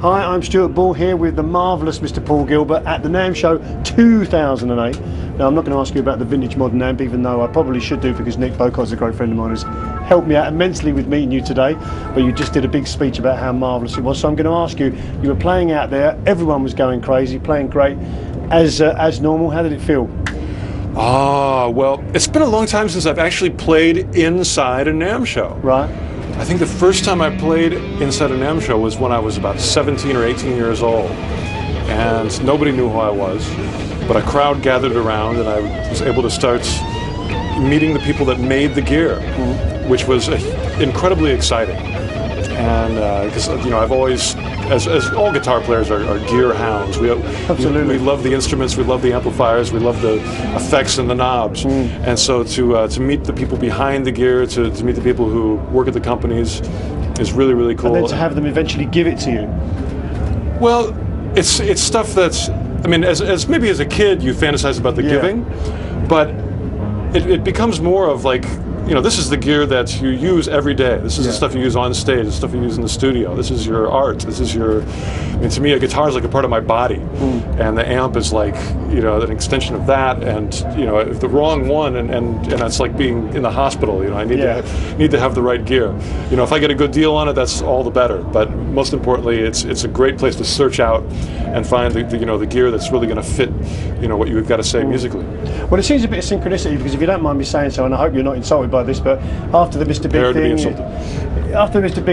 Hi, I'm Stuart Ball here with the marvellous Mr. Paul Gilbert at the NAMM Show 2008. Now, I'm not going to ask you about the vintage modern amp, even though I probably should do, because Nick Bocot's a great friend of mine who's helped me out immensely with meeting you today. But you just did a big speech about how marvellous it was. So I'm going to ask you, you were playing out there, everyone was going crazy, playing great. As normal, how did it feel? Well, it's been a long time since I've actually played inside a NAMM show. Right. I think the first time I played inside a NAMM show was when I was about 17 or 18 years old. And nobody knew who I was, but a crowd gathered around and I was able to start meeting the people that made the gear, which was incredibly exciting. And because I've always, as all guitar players are gear hounds. Absolutely. We love the instruments, we love the amplifiers, we love the effects and the knobs. And so to meet the people behind the gear, to meet the people who work at the companies, is really, really cool. And then to have them eventually give it to you. Well, it's stuff that's, I mean, as maybe as a kid you fantasize about the giving, but it becomes more of like, this is the gear that you use every day. This is the stuff you use on stage, the stuff you use in the studio. This is your art. This is your, to me, a guitar is like a part of my body. And the amp is like, an extension of that. And, if the wrong one, and that's like being in the hospital, I need to have the right gear. If I get a good deal on it, that's all the better. But most importantly, it's a great place to search out and find the gear that's really going to fit, what you've got to say musically. Well, it seems a bit of synchronicity, because if you don't mind me saying so, and I hope you're not insulted by this, but after the Mr. Big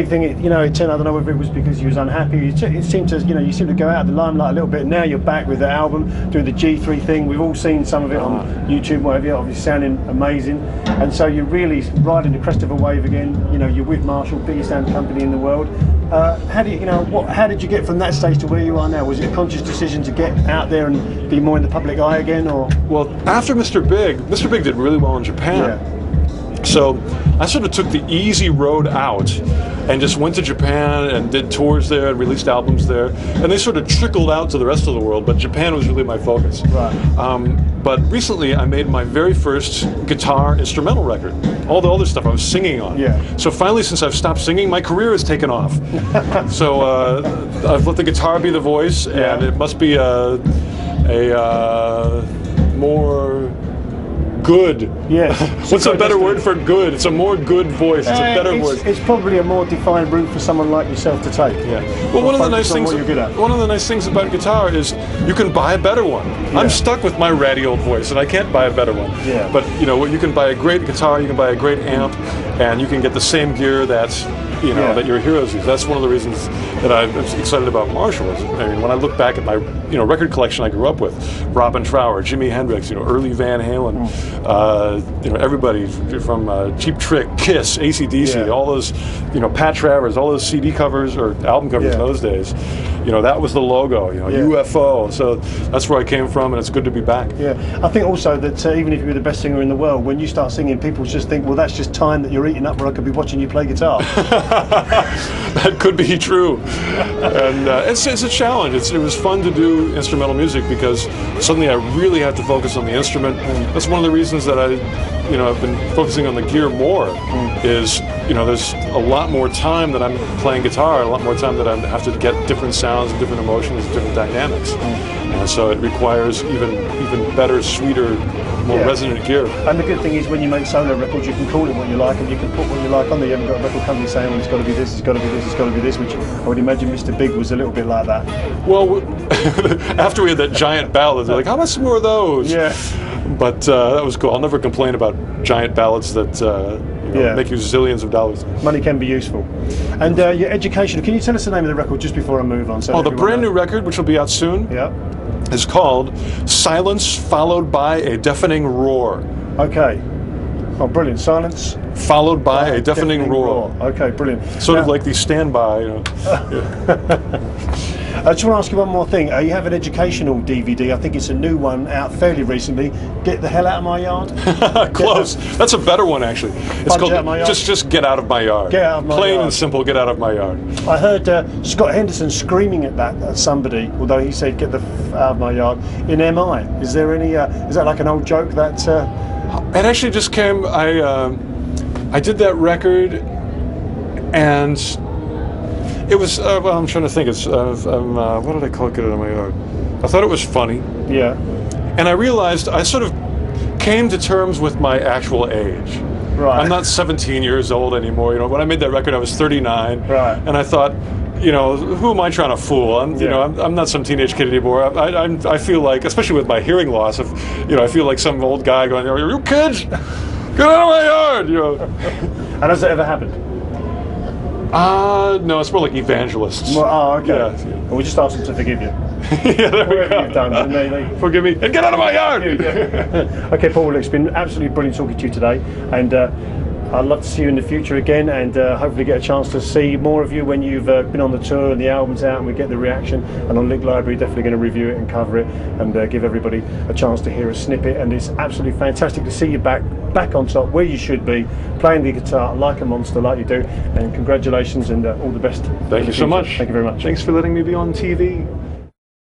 thing, it turned, I don't know whether it was because you was unhappy, it seemed to, you seemed to go out of the limelight a little bit. Now you're back with the album, doing the G3 thing. We've all seen some of it on YouTube, whatever, obviously sounding amazing. And so you're really riding the crest of a wave again. You're with Marshall, biggest amp company in the world. How did you get from that stage to where you are now? Was it a conscious decision to get out there and be more in the public eye again, or? Well, after Mr. Big did really well in Japan. So I sort of took the easy road out and just went to Japan and did tours there and released albums there. And they sort of trickled out to the rest of the world, but Japan was really my focus. But recently I made my very first guitar instrumental record. All the other stuff I was singing on. So finally, since I've stopped singing, my career has taken off. So I've let the guitar be the voice, and it must be a more good. What's a better word for good? It's a more good voice. It's a better voice. It's probably a more defined route for someone like yourself to take. Well, one of the nice things about guitar is you can buy a better one. I'm stuck with my ratty old voice, and I can't buy a better one. But you can buy a great guitar, you can buy a great amp, and you can get the same gear that your heroes use. That's one of the reasons that I'm excited about Marshall. I mean, when I look back at my record collection I grew up with, Robin Trower, Jimi Hendrix, early Van Halen, everybody from Cheap Trick, Kiss, AC/DC, all those, Pat Travers, all those CD covers or album covers in those days. That was the logo, UFO. So that's where I came from, and it's good to be back. I think also that even if you're the best singer in the world, when you start singing, people just think, well, that's just time that you're eating up where I could be watching you play guitar. That could be true. And it's a challenge. It was fun to do instrumental music because suddenly I really had to focus on the instrument. That's one of the reasons that I've been focusing on the gear more. Is there's a lot more time that I'm playing guitar, a lot more time that I have to get different sounds, and different emotions, different dynamics, and so it requires even better, sweeter, more resonant gear. And the good thing is when you make solo records, you can call it what you like, and you can put what you like on there. You haven't got a record company saying, well, it's got to be this, it's got to be this, it's got to be this, which I would imagine Mr. Big was a little bit like that. Well, after we had that giant ballad, they're like, how about some more of those? But that was cool. I'll never complain about giant ballads that make you zillions of dollars. Money can be useful. And your education, can you tell us the name of the record just before I move on? So the brand new record, which will be out soon, is called Silence Followed by a Deafening Roar. Okay. Oh, brilliant. Silence followed by a deafening roar. Okay, brilliant. Sort of like the Standby. I just want to ask you one more thing. You have an educational DVD. I think it's a new one out fairly recently. Get the hell out of my yard. Close. That's a better one, actually. It's called just Get Out of My Yard. Get Out of My Plain Yard. and simple. Get out of my yard. I heard Scott Henderson screaming at somebody, although he said get the out of my yard in MI. Is there any? Is that like an old joke that? It actually just came. I did that record, and It was. Well, I'm trying to think. It's. What did I call Get Out of My Yard? I thought it was funny. Yeah. And I realized I sort of came to terms with my actual age. Right. I'm not 17 years old anymore. You know, when I made that record, I was 39. Right. And I thought, you know, who am I trying to fool? I'm not some teenage kid anymore. I feel like, especially with my hearing loss, I feel like some old guy going, "You kids, get out of my yard!" You know. And has it ever happened? No, it's more like evangelists. Well, okay. Yeah. Well, we just ask them to forgive you. Yeah, there we go. You've done, and they forgive me and get out of my yard. Okay, Paul, it's been absolutely brilliant talking to you today, and I'd love to see you in the future again, and hopefully get a chance to see more of you when you've been on the tour and the album's out and we get the reaction. And on Lick Library, definitely going to review it and cover it and give everybody a chance to hear a snippet. And it's absolutely fantastic to see you back on top where you should be, playing the guitar like a monster, like you do. And congratulations and all the best. Thank you so much. Thank you very much. Thanks for letting me be on TV.